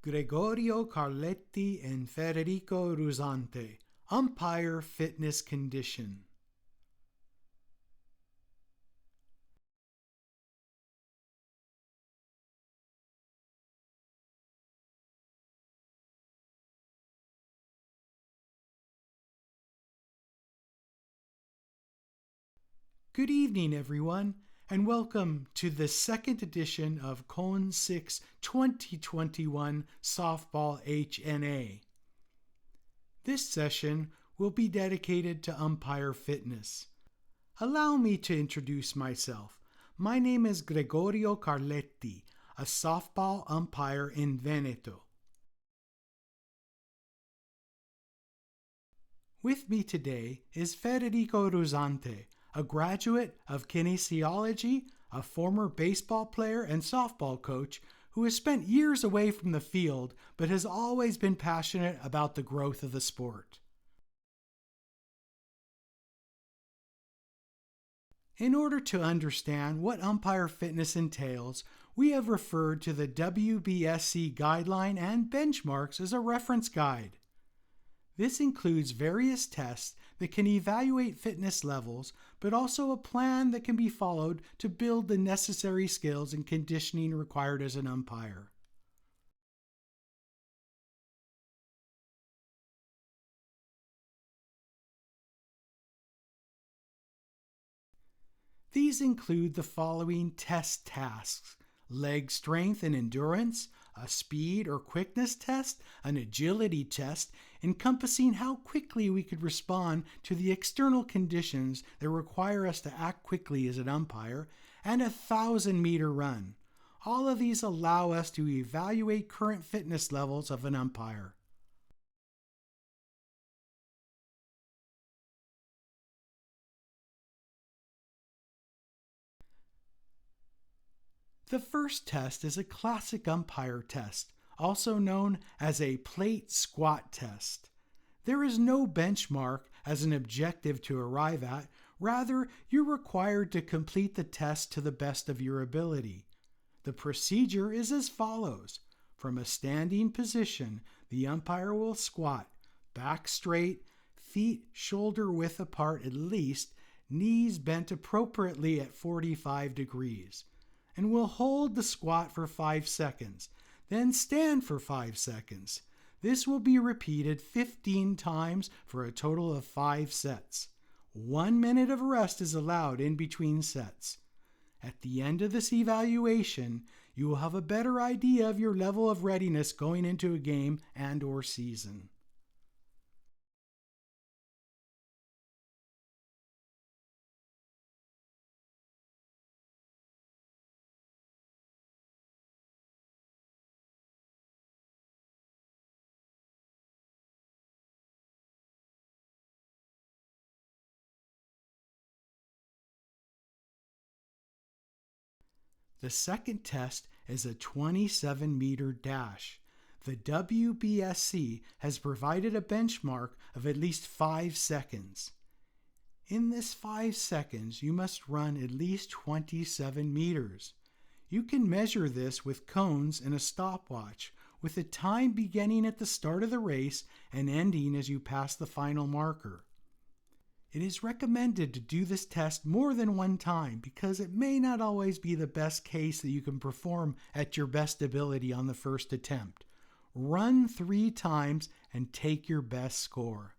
Gregorio, Carletti, and Federico Ruzzanti, umpire fitness condition. Good evening, everyone, and welcome to the second edition of Con 6 2021 Softball HNA. This session will be dedicated to umpire fitness. Allow me to introduce myself. My name is Gregorio Carletti, a softball umpire in Veneto. With me today is Federico Ruzzanti, a graduate of kinesiology, a former baseball player and softball coach who has spent years away from the field but has always been passionate about the growth of the sport. In order to understand what umpire fitness entails, we have referred to the WBSC guideline and benchmarks as a reference guide. This includes various tests that can evaluate fitness levels, but also a plan that can be followed to build the necessary skills and conditioning required as an umpire. These include the following test tasks: leg strength and endurance, a speed or quickness test, an agility test, encompassing how quickly we could respond to the external conditions that require us to act quickly as an umpire, and a 1,000-meter run. All of these allow us to evaluate current fitness levels of an umpire. The first test is a classic umpire test, also known as a plate squat test. There is no benchmark as an objective to arrive at. Rather, you're required to complete the test to the best of your ability. The procedure is as follows. From a standing position, the umpire will squat, back straight, feet shoulder width apart at least, knees bent appropriately at 45 degrees. And will hold the squat for 5 seconds, then stand for 5 seconds. This will be repeated 15 times for a total of 5 sets. 1 minute of rest is allowed in between sets. At the end of this evaluation, you will have a better idea of your level of readiness going into a game and/or season. The second test is a 27-meter dash. The WBSC has provided a benchmark of at least 5 seconds. In this 5 seconds, you must run at least 27 meters. You can measure this with cones and a stopwatch, with the time beginning at the start of the race and ending as you pass the final marker. It is recommended to do this test more than one time because it may not always be the best case that you can perform at your best ability on the first attempt. Run 3 times and take your best score.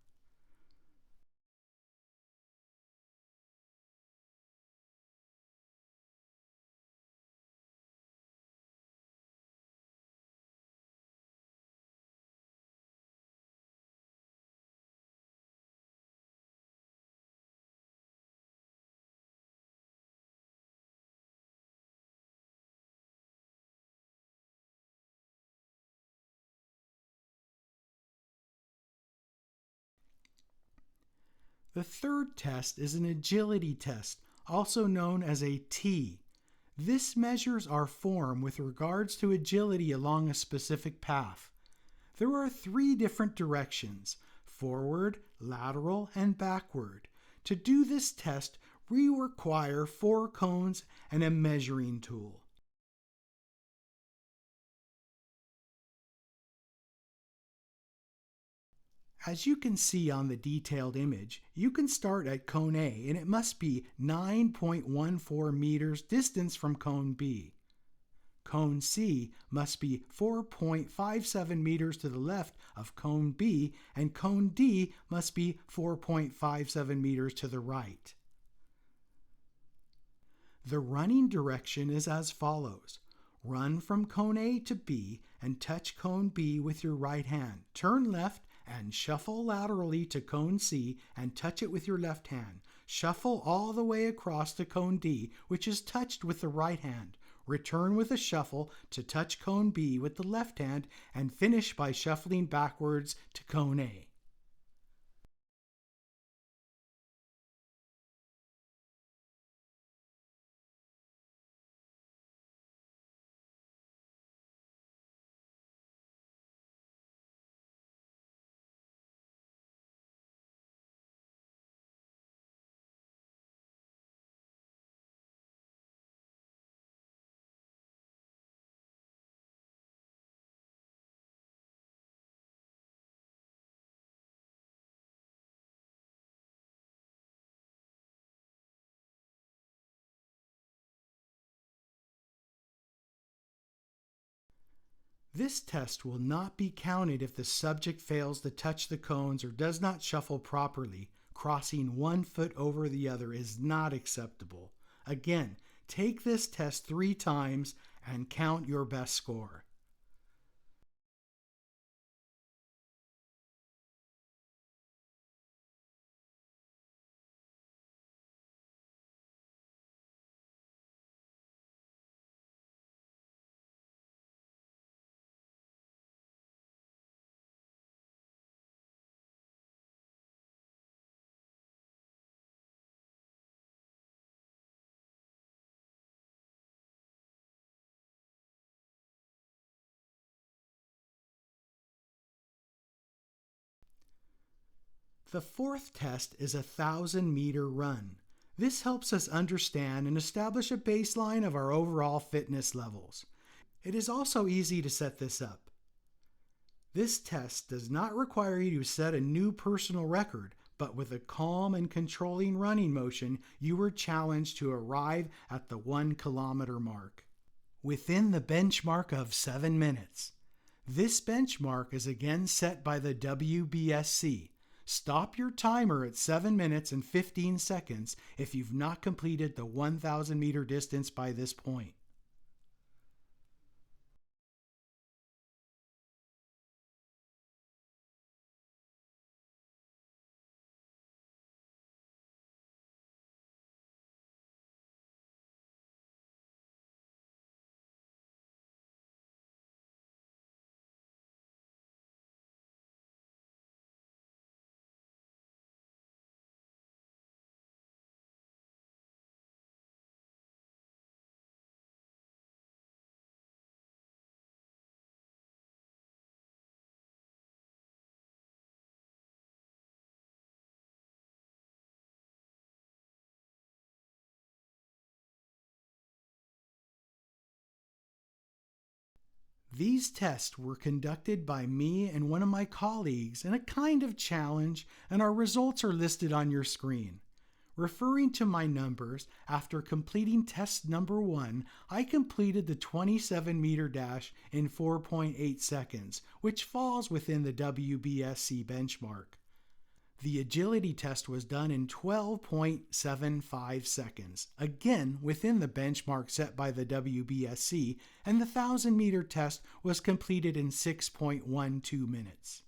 The third test is an agility test, also known as a T. This measures our form with regards to agility along a specific path. There are 3 different directions: forward, lateral, and backward. To do this test, we require 4 cones and a measuring tool. As you can see on the detailed image, you can start at cone A and it must be 9.14 meters distance from cone B. Cone C must be 4.57 meters to the left of cone B, and cone D must be 4.57 meters to the right. The running direction is as follows. Run from cone A to B and touch cone B with your right hand. Turn left and shuffle laterally to cone C and touch it with your left hand. Shuffle all the way across to cone D, which is touched with the right hand. Return with a shuffle to touch cone B with the left hand and finish by shuffling backwards to cone A. This test will not be counted if the subject fails to touch the cones or does not shuffle properly. Crossing one foot over the other is not acceptable. Again, take this test 3 times and count your best score. The fourth test is a 1,000-meter run. This helps us understand and establish a baseline of our overall fitness levels. It is also easy to set this up. This test does not require you to set a new personal record, but with a calm and controlling running motion, you are challenged to arrive at the 1 kilometer mark within the benchmark of 7 minutes. This benchmark is again set by the WBSC. Stop your timer at 7 minutes and 15 seconds if you've not completed the 1,000-meter distance by this point. These tests were conducted by me and one of my colleagues in a kind of challenge, and our results are listed on your screen. Referring to my numbers, after completing test number 1, I completed the 27-meter dash in 4.8 seconds, which falls within the WBSC benchmark. The agility test was done in 12.75 seconds, again within the benchmark set by the WBSC, and the 1,000-meter test was completed in 6.12 minutes.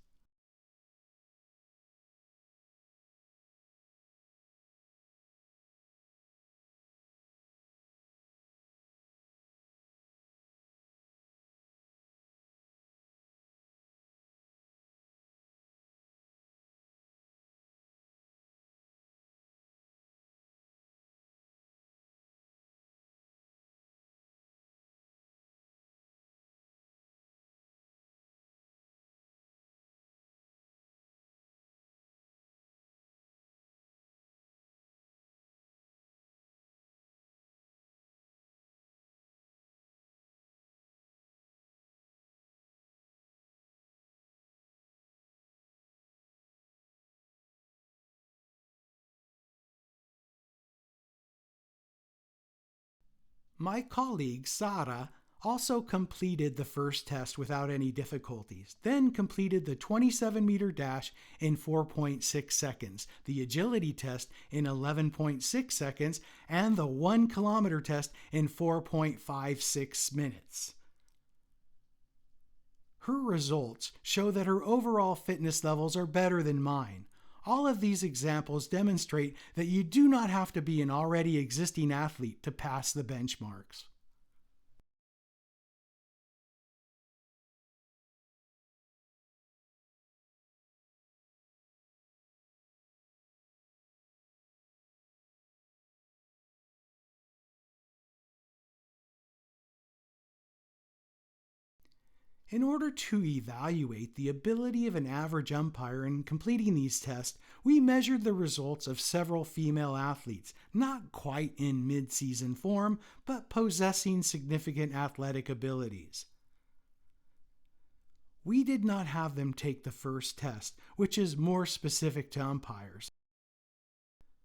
My colleague, Sara, also completed the first test without any difficulties, then completed the 27-meter dash in 4.6 seconds, the agility test in 11.6 seconds, and the 1-kilometer test in 4.56 minutes. Her results show that her overall fitness levels are better than mine. All of these examples demonstrate that you do not have to be an already existing athlete to pass the benchmarks. In order to evaluate the ability of an average umpire in completing these tests, we measured the results of several female athletes, not quite in mid-season form, but possessing significant athletic abilities. We did not have them take the first test, which is more specific to umpires.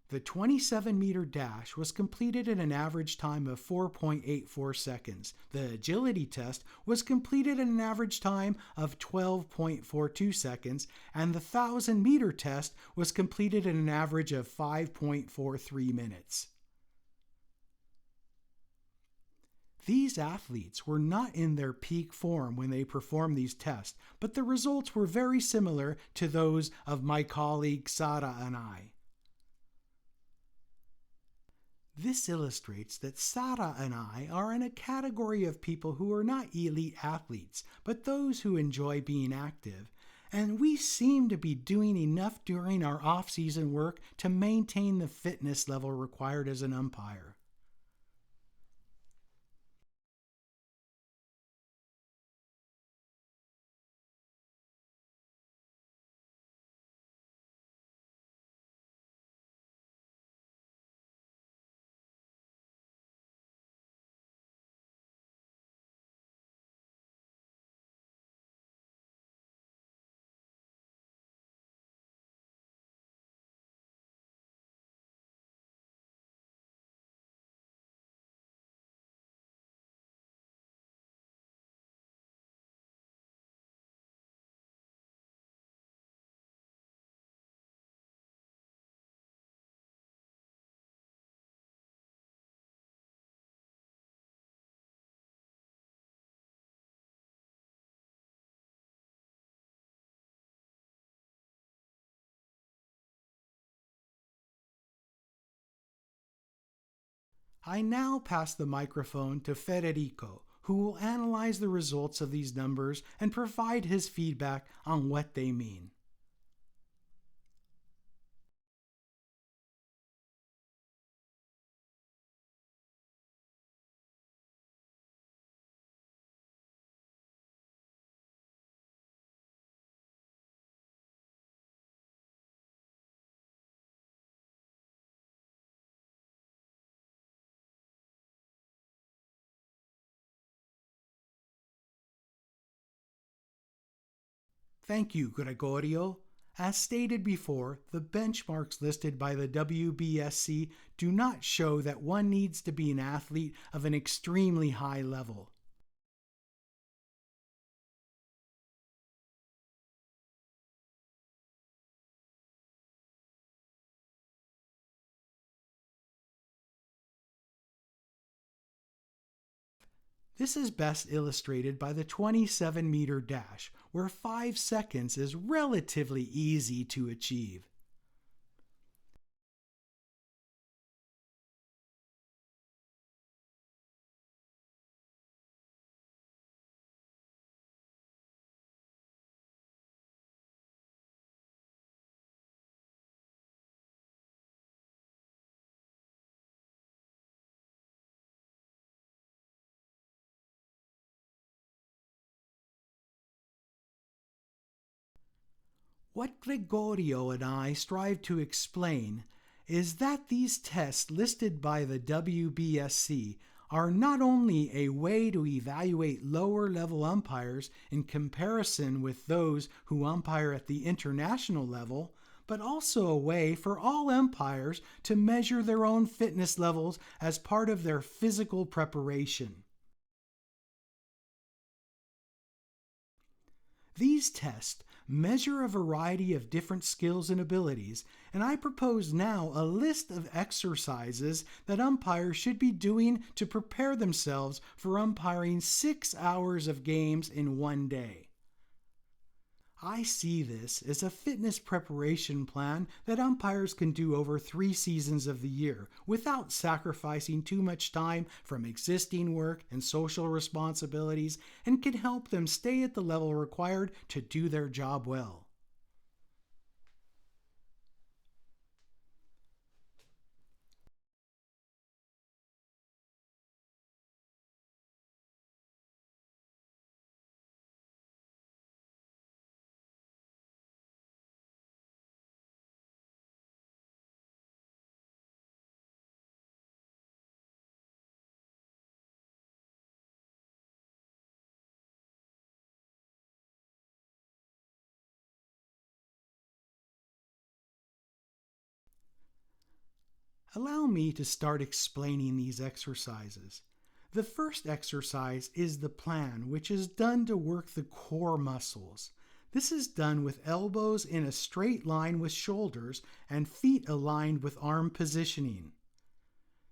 The 27-meter dash was completed in an average time of 4.84 seconds. The agility test was completed in an average time of 12.42 seconds, and the 1,000-meter test was completed in an average of 5.43 minutes. These athletes were not in their peak form when they performed these tests, but the results were very similar to those of my colleague Sara and I. This illustrates that Sara and I are in a category of people who are not elite athletes, but those who enjoy being active, and we seem to be doing enough during our off-season work to maintain the fitness level required as an umpire. I now pass the microphone to Federico, who will analyze the results of these numbers and provide his feedback on what they mean. Thank you, Gregorio. As stated before, the benchmarks listed by the WBSC do not show that one needs to be an athlete of an extremely high level. This is best illustrated by the 27-meter dash, where 5 seconds is relatively easy to achieve. What Gregorio and I strive to explain is that these tests listed by the WBSC are not only a way to evaluate lower-level umpires in comparison with those who umpire at the international level, but also a way for all umpires to measure their own fitness levels as part of their physical preparation. These tests measure a variety of different skills and abilities, and I propose now a list of exercises that umpires should be doing to prepare themselves for umpiring 6 hours of games in one day. I see this as a fitness preparation plan that umpires can do over 3 seasons of the year without sacrificing too much time from existing work and social responsibilities, and can help them stay at the level required to do their job well. Allow me to start explaining these exercises. The first exercise is the plan, which is done to work the core muscles. This is done with elbows in a straight line with shoulders and feet aligned with arm positioning.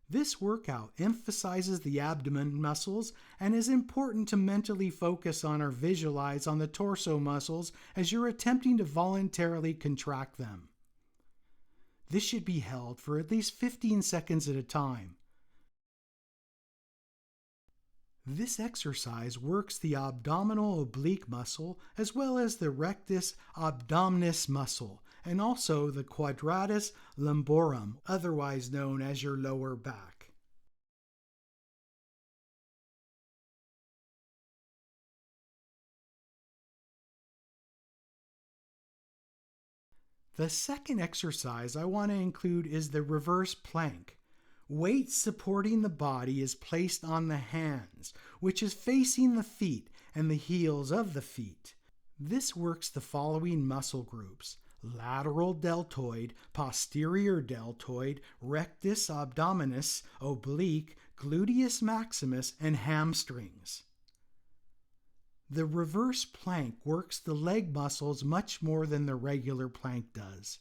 This workout emphasizes the abdomen muscles and is important to mentally focus on or visualize on the torso muscles as you're attempting to voluntarily contract them. This should be held for at least 15 seconds at a time. This exercise works the abdominal oblique muscle as well as the rectus abdominis muscle, and also the quadratus lumborum, otherwise known as your lower back. The second exercise I want to include is the reverse plank. Weight supporting the body is placed on the hands, which is facing the feet and the heels of the feet. This works the following muscle groups: lateral deltoid, posterior deltoid, rectus abdominis, oblique, gluteus maximus, and hamstrings. The reverse plank works the leg muscles much more than the regular plank does.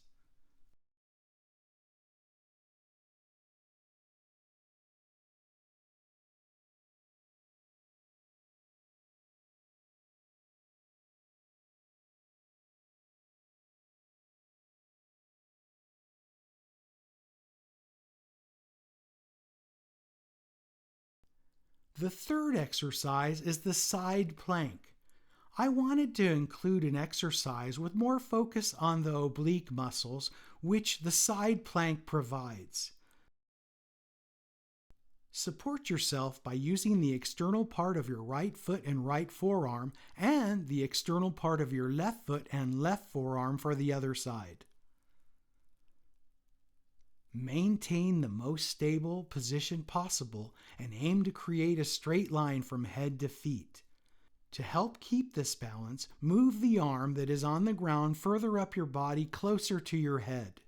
The third exercise is the side plank. I wanted to include an exercise with more focus on the oblique muscles, which the side plank provides. Support yourself by using the external part of your right foot and right forearm and the external part of your left foot and left forearm for the other side. Maintain the most stable position possible and aim to create a straight line from head to feet. To help keep this balance, move the arm that is on the ground further up your body closer to your head.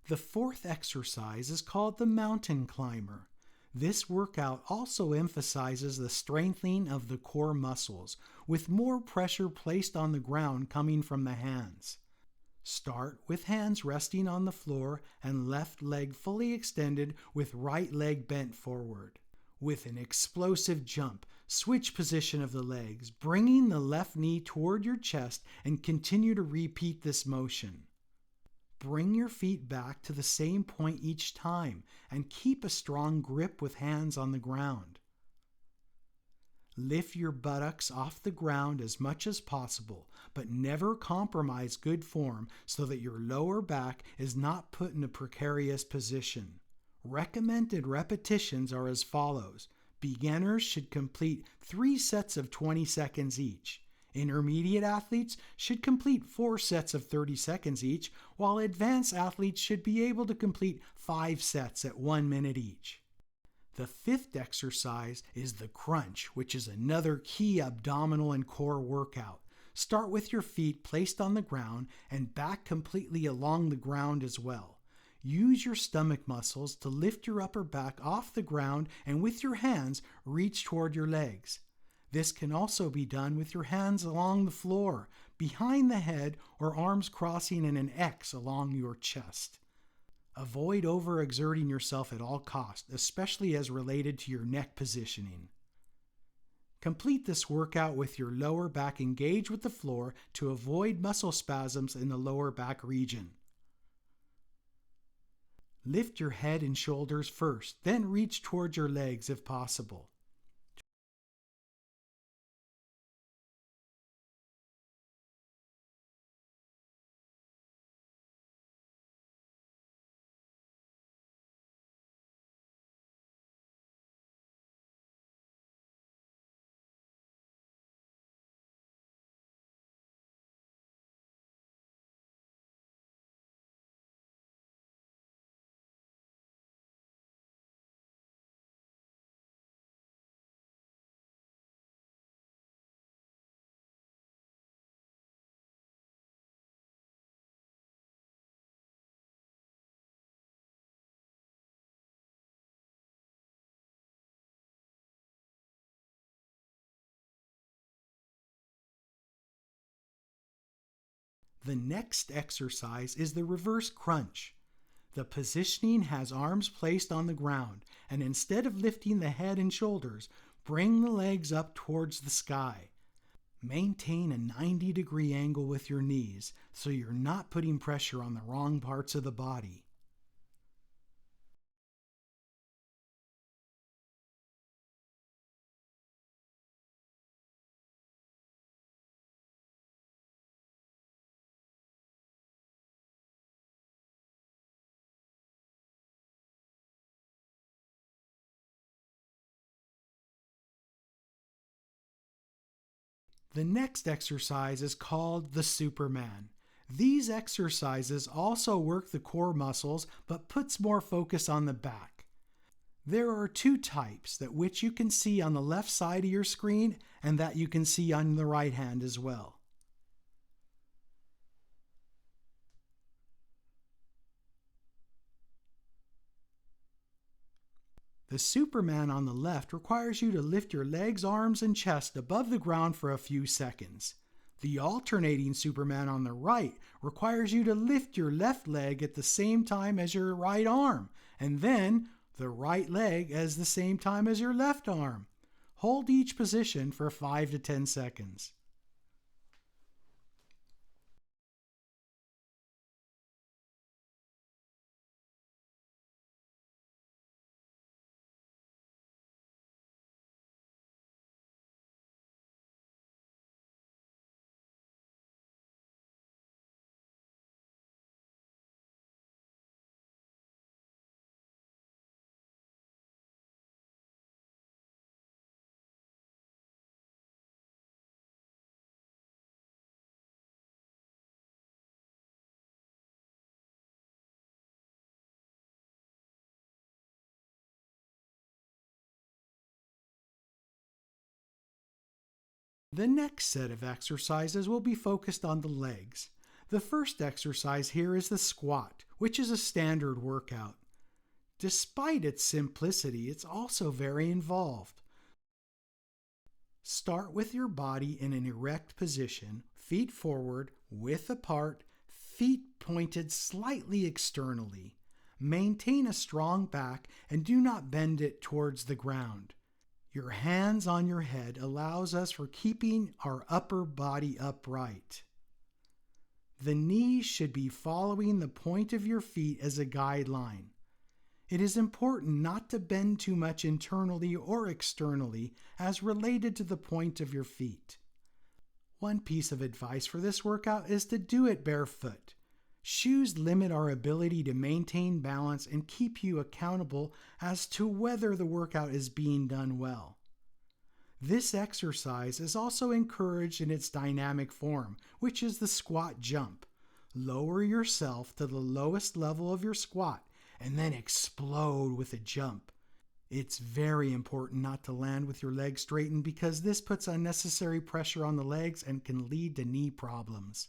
The fourth exercise is called the mountain climber. This workout also emphasizes the strengthening of the core muscles, with more pressure placed on the ground coming from the hands. Start with hands resting on the floor and left leg fully extended with right leg bent forward. With an explosive jump, switch position of the legs, bringing the left knee toward your chest, and continue to repeat this motion. Bring your feet back to the same point each time and keep a strong grip with hands on the ground. Lift your buttocks off the ground as much as possible, but never compromise good form so that your lower back is not put in a precarious position. Recommended repetitions are as follows. Beginners should complete 3 sets of 20 seconds each. Intermediate athletes should complete 4 sets of 30 seconds each, while advanced athletes should be able to complete 5 sets at 1 minute each. The fifth exercise is the crunch, which is another key abdominal and core workout. Start with your feet placed on the ground and back completely along the ground as well. Use your stomach muscles to lift your upper back off the ground and with your hands reach toward your legs. This can also be done with your hands along the floor, behind the head, or arms crossing in an X along your chest. Avoid overexerting yourself at all costs, especially as related to your neck positioning. Complete this workout with your lower back engaged with the floor to avoid muscle spasms in the lower back region. Lift your head and shoulders first, then reach towards your legs if possible. The next exercise is the reverse crunch. The positioning has arms placed on the ground, and instead of lifting the head and shoulders, bring the legs up towards the sky. Maintain a 90-degree angle with your knees so you're not putting pressure on the wrong parts of the body. The next exercise is called the Superman. These exercises also work the core muscles but puts more focus on the back. There are 2 types that which you can see on the left side of your screen and that you can see on the right hand as well. The Superman on the left requires you to lift your legs, arms, and chest above the ground for a few seconds. The alternating Superman on the right requires you to lift your left leg at the same time as your right arm, and then the right leg at the same time as your left arm. Hold each position for 5 to 10 seconds. The next set of exercises will be focused on the legs. The first exercise here is the squat, which is a standard workout. Despite its simplicity, it's also very involved. Start with your body in an erect position, feet forward, width apart, feet pointed slightly externally. Maintain a strong back and do not bend it towards the ground. Your hands on your head allows us for keeping our upper body upright. The knees should be following the point of your feet as a guideline. It is important not to bend too much internally or externally as related to the point of your feet. One piece of advice for this workout is to do it barefoot. Shoes limit our ability to maintain balance and keep you accountable as to whether the workout is being done well. This exercise is also encouraged in its dynamic form, which is the squat jump. Lower yourself to the lowest level of your squat and then explode with a jump. It's very important not to land with your legs straightened because this puts unnecessary pressure on the legs and can lead to knee problems.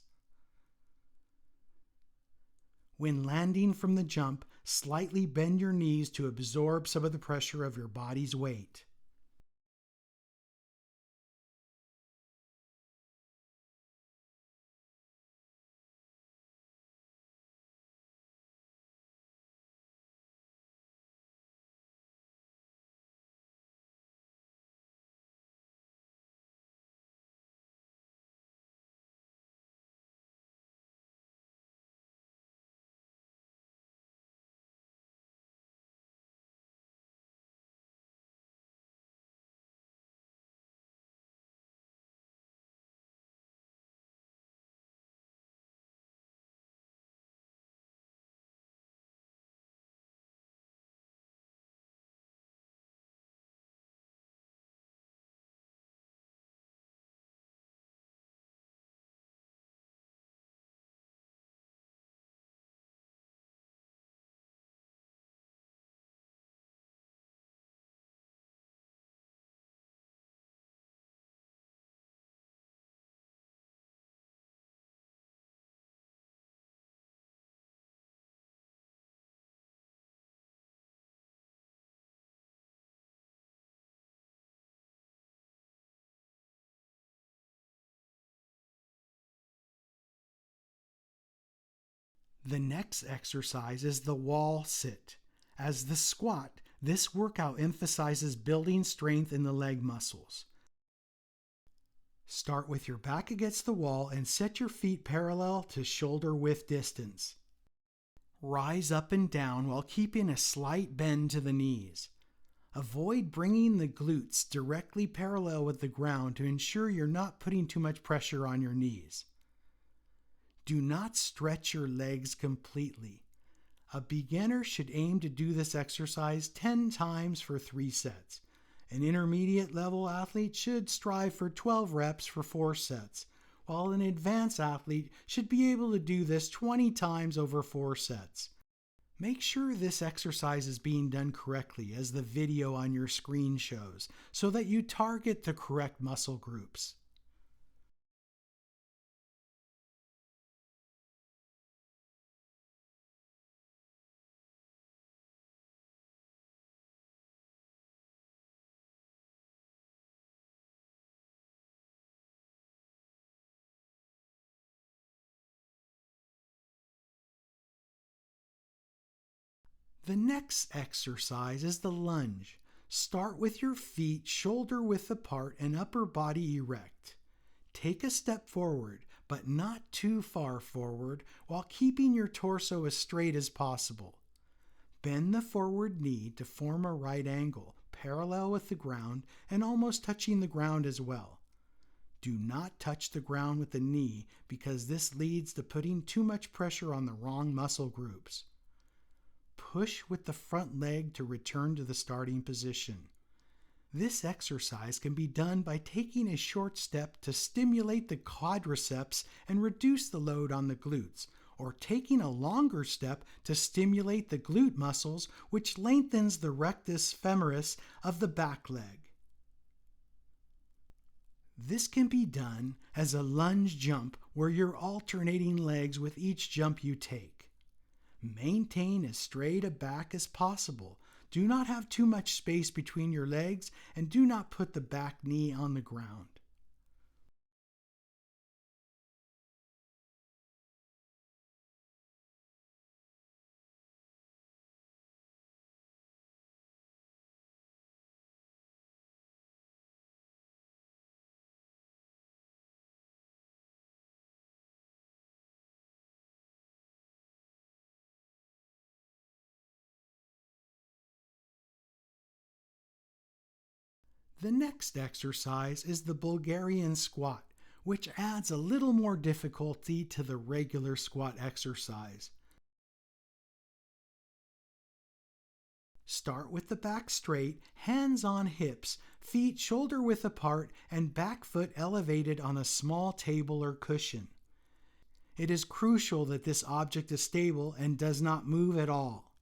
When landing from the jump, slightly bend your knees to absorb some of the pressure of your body's weight. The next exercise is the wall sit. As the squat, this workout emphasizes building strength in the leg muscles. Start with your back against the wall and set your feet parallel to shoulder width distance. Rise up and down while keeping a slight bend to the knees. Avoid bringing the glutes directly parallel with the ground to ensure you're not putting too much pressure on your knees. Do not stretch your legs completely. A beginner should aim to do this exercise 10 times for 3 sets. An intermediate level athlete should strive for 12 reps for 4 sets, while an advanced athlete should be able to do this 20 times over 4 sets. Make sure this exercise is being done correctly as the video on your screen shows, so that you target the correct muscle groups. The next exercise is the lunge. Start with your feet shoulder width apart and upper body erect. Take a step forward, but not too far forward, while keeping your torso as straight as possible. Bend the forward knee to form a right angle, parallel with the ground and almost touching the ground as well. Do not touch the ground with the knee because this leads to putting too much pressure on the wrong muscle groups. Push with the front leg to return to the starting position. This exercise can be done by taking a short step to stimulate the quadriceps and reduce the load on the glutes, or taking a longer step to stimulate the glute muscles, which lengthens the rectus femoris of the back leg. This can be done as a lunge jump where you're alternating legs with each jump you take. Maintain as straight a back as possible. Do not have too much space between your legs and do not put the back knee on the ground. The next exercise is the Bulgarian squat, which adds a little more difficulty to the regular squat exercise. Start with the back straight, hands on hips, feet shoulder width apart, and back foot elevated on a small table or cushion. It is crucial that this object is stable and does not move at all.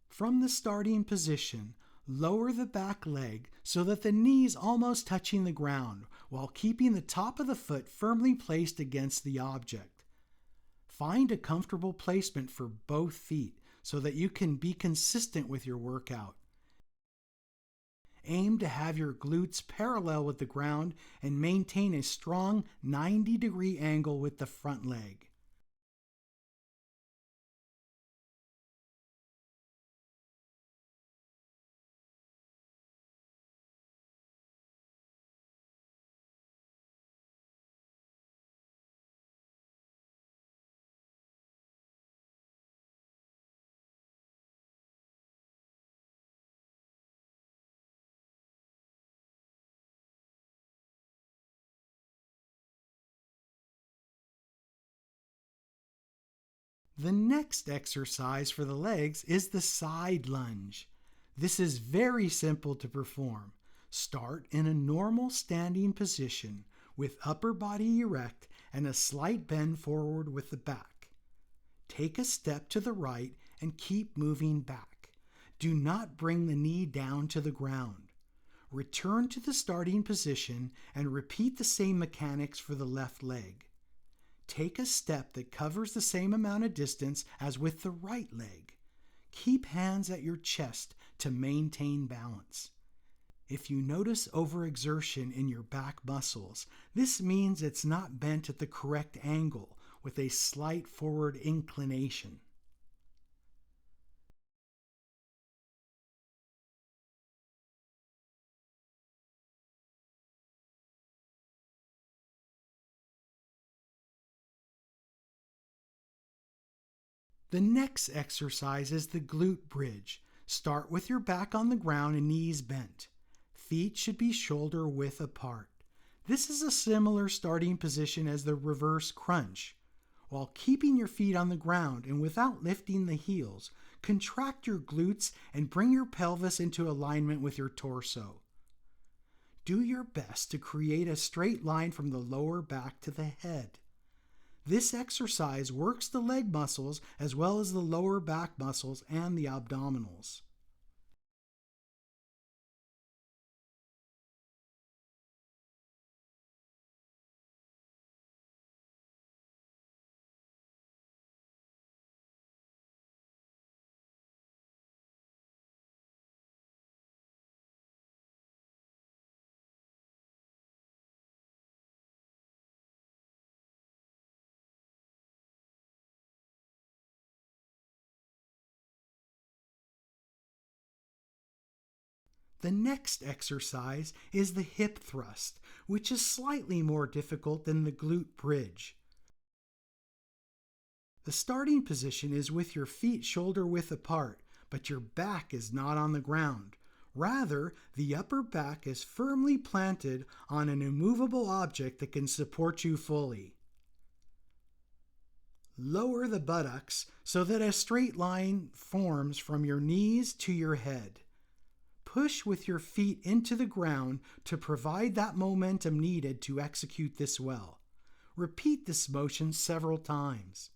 From the starting position, lower the back leg so that the knee is almost touching the ground while keeping the top of the foot firmly placed against the object. Find a comfortable placement for both feet so that you can be consistent with your workout. Aim to have your glutes parallel with the ground and maintain a strong 90-degree angle with the front leg. The next exercise for the legs is the side lunge. This is very simple to perform. Start in a normal standing position with upper body erect and a slight bend forward with the back. Take a step to the right and keep moving back. Do not bring the knee down to the ground. Return to the starting position and repeat the same mechanics for the left leg. Take a step that covers the same amount of distance as with the right leg. Keep hands at your chest to maintain balance. If you notice overexertion in your back muscles, this means it's not bent at the correct angle with a slight forward inclination. The next exercise is the glute bridge. Start with your back on the ground and knees bent. Feet should be shoulder width apart. This is a similar starting position as the reverse crunch. While keeping your feet on the ground and without lifting the heels, contract your glutes and bring your pelvis into alignment with your torso. Do your best to create a straight line from the lower back to the head. This exercise works the leg muscles as well as the lower back muscles and the abdominals. The next exercise is the hip thrust, which is slightly more difficult than the glute bridge. The starting position is with your feet shoulder width apart, but your back is not on the ground. Rather, the upper back is firmly planted on an immovable object that can support you fully. Lower the buttocks so that a straight line forms from your knees to your head. Push with your feet into the ground to provide that momentum needed to execute this well. Repeat this motion several times.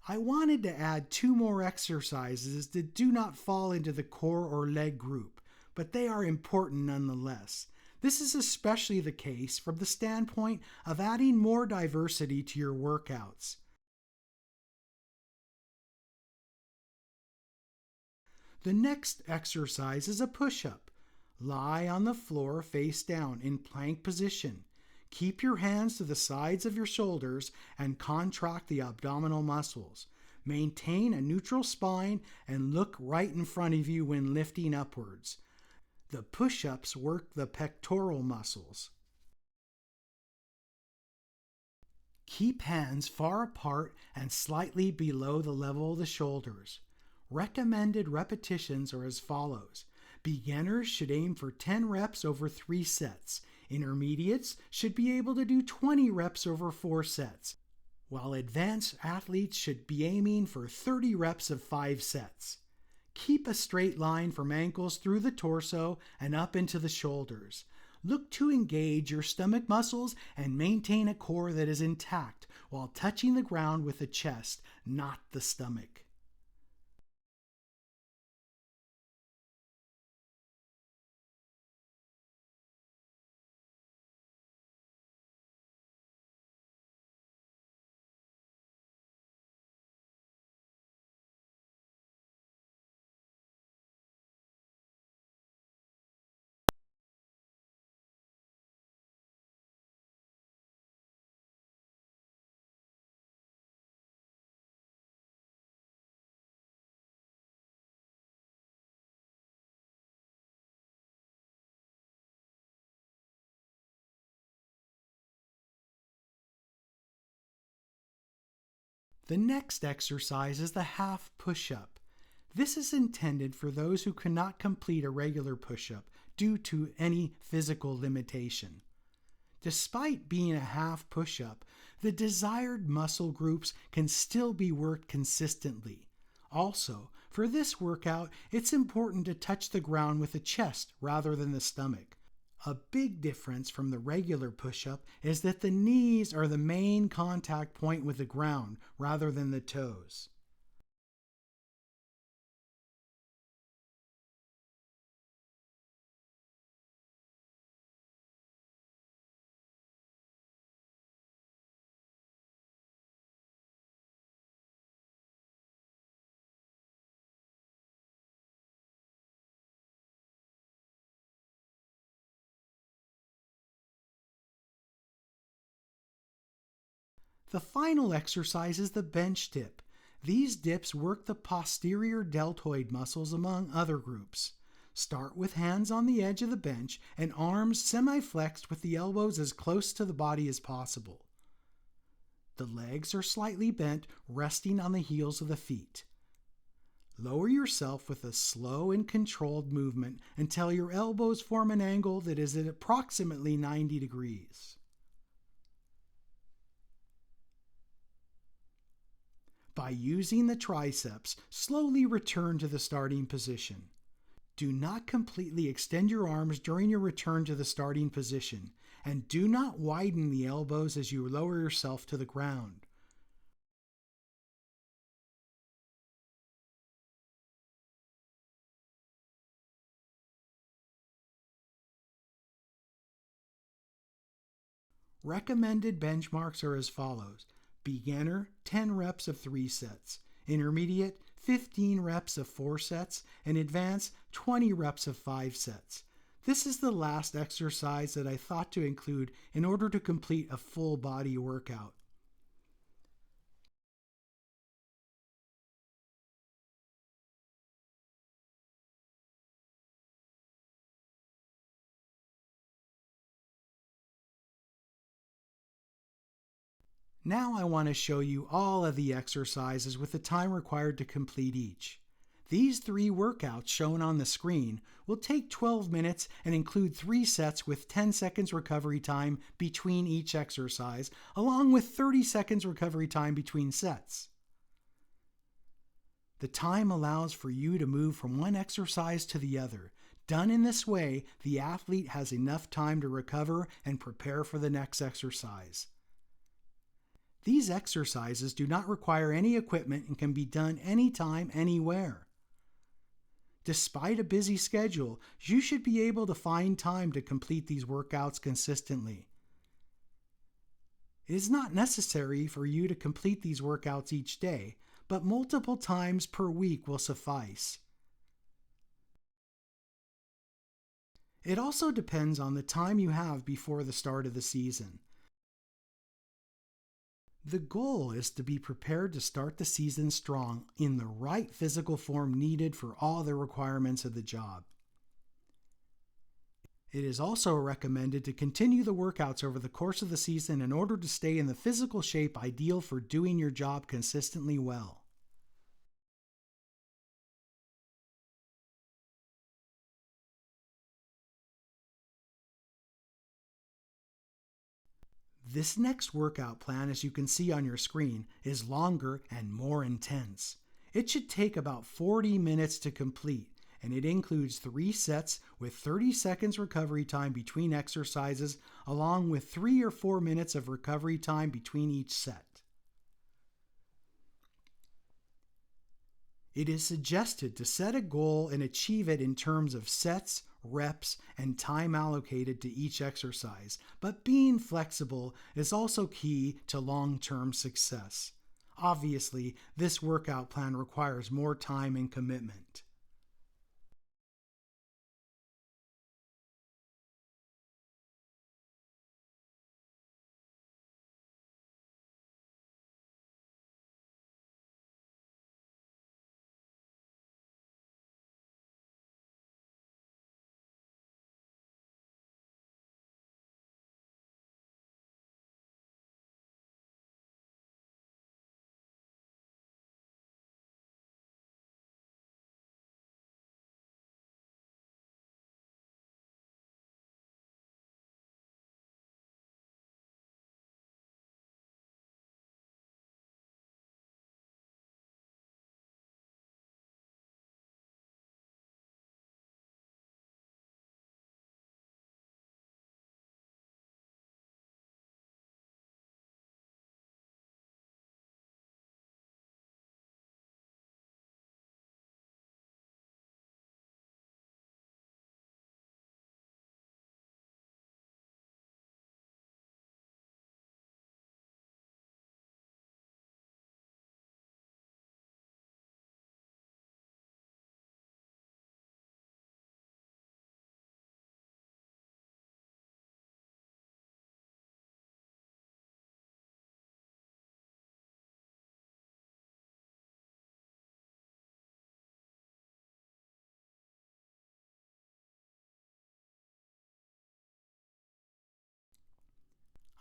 I wanted to add 2 more exercises that do not fall into the core or leg group, but they are important nonetheless. This is especially the case from the standpoint of adding more diversity to your workouts. The next exercise is a push-up. Lie on the floor face down in plank position. Keep your hands to the sides of your shoulders and contract the abdominal muscles. Maintain a neutral spine and look right in front of you when lifting upwards. The push-ups work the pectoral muscles. Keep hands far apart and slightly below the level of the shoulders. Recommended repetitions are as follows. Beginners should aim for 10 reps over 3 sets. Intermediates should be able to do 20 reps over 4 sets, while advanced athletes should be aiming for 30 reps of 5 sets. Keep a straight line from ankles through the torso and up into the shoulders. Look to engage your stomach muscles and maintain a core that is intact while touching the ground with the chest, not the stomach. The next exercise is the half push-up. This is intended for those who cannot complete a regular push-up due to any physical limitation. Despite being a half push-up, the desired muscle groups can still be worked consistently. Also, for this workout, it's important to touch the ground with the chest rather than the stomach. A big difference from the regular push-up is that the knees are the main contact point with the ground rather than the toes. The final exercise is the bench dip. These dips work the posterior deltoid muscles among other groups. Start with hands on the edge of the bench and arms semi-flexed with the elbows as close to the body as possible. The legs are slightly bent, resting on the heels of the feet. Lower yourself with a slow and controlled movement until your elbows form an angle that is at approximately 90 degrees. By using the triceps, slowly return to the starting position. Do not completely extend your arms during your return to the starting position, and do not widen the elbows as you lower yourself to the ground. Recommended benchmarks are as follows. Beginner, 10 reps of 3 sets. Intermediate, 15 reps of 4 sets. And advanced, 20 reps of 5 sets. This is the last exercise that I thought to include in order to complete a full body workout. Now I want to show you all of the exercises with the time required to complete each. These 3 workouts shown on the screen will take 12 minutes and include 3 sets with 10 seconds recovery time between each exercise, along with 30 seconds recovery time between sets. The time allows for you to move from one exercise to the other. Done in this way, the athlete has enough time to recover and prepare for the next exercise. These exercises do not require any equipment and can be done anytime, anywhere. Despite a busy schedule, you should be able to find time to complete these workouts consistently. It is not necessary for you to complete these workouts each day, but multiple times per week will suffice. It also depends on the time you have before the start of the season. The goal is to be prepared to start the season strong in the right physical form needed for all the requirements of the job. It is also recommended to continue the workouts over the course of the season in order to stay in the physical shape ideal for doing your job consistently well. This next workout plan, as you can see on your screen, is longer and more intense. It should take about 40 minutes to complete, and it includes 3 sets with 30 seconds recovery time between exercises, along with 3 or 4 minutes of recovery time between each set. It is suggested to set a goal and achieve it in terms of sets, reps, and time allocated to each exercise, but being flexible is also key to long-term success. Obviously, this workout plan requires more time and commitment.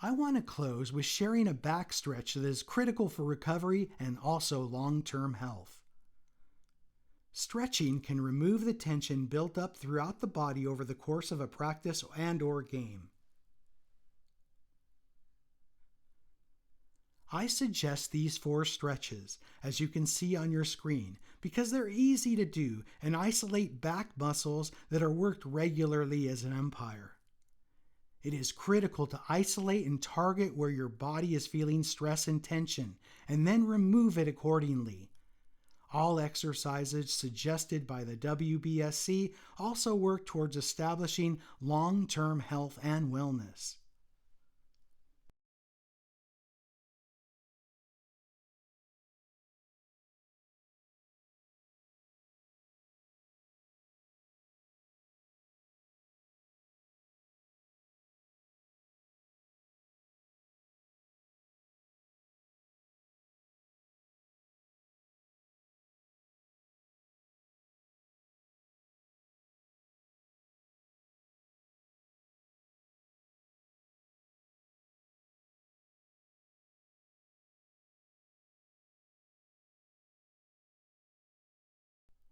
I want to close with sharing a back stretch that is critical for recovery and also long-term health. Stretching can remove the tension built up throughout the body over the course of a practice and/or game. I suggest these 4 stretches, as you can see on your screen, because they're easy to do and isolate back muscles that are worked regularly as an umpire. It is critical to isolate and target where your body is feeling stress and tension, and then remove it accordingly. All exercises suggested by the WBSC also work towards establishing long-term health and wellness.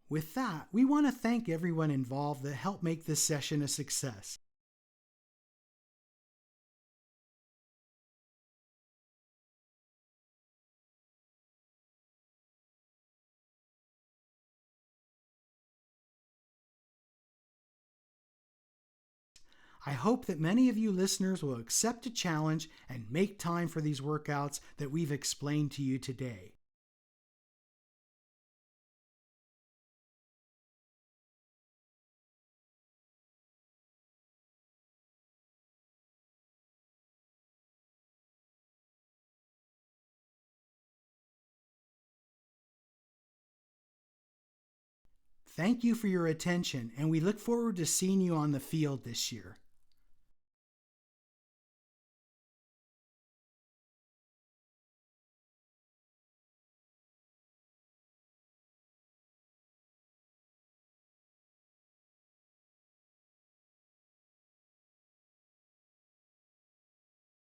With that, we want to thank everyone involved that helped make this session a success. I hope that many of you listeners will accept a challenge and make time for these workouts that we've explained to you today. Thank you for your attention, and we look forward to seeing you on the field this year.